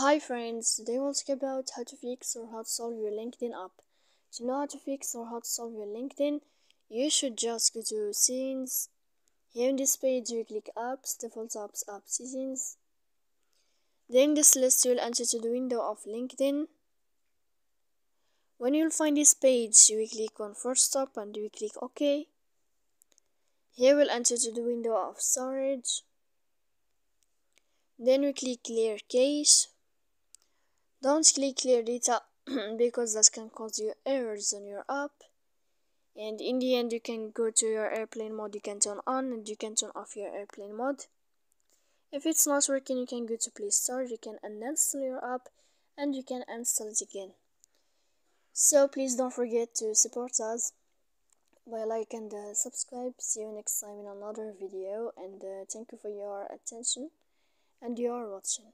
Hi friends, today we'll talk about how to fix or how to solve your LinkedIn app. To know how to fix or how to solve your LinkedIn, you should just go to settings. Here in this page you click apps, default apps, app settings. Then this list you'll enter to the window of LinkedIn. When you'll find this page, you will click on first stop and you will click OK. Here we'll enter to the window of storage. Then we click clear cache. Don't click clear data because that can cause you errors on your app. And in the end, you can go to your airplane mode, you can turn on and you can turn off your airplane mode. If it's not working, you can go to Play Store, you can uninstall your app and you can install it again. So please don't forget to support us by like and subscribe. See you next time in another video, and thank you for your attention and your watching.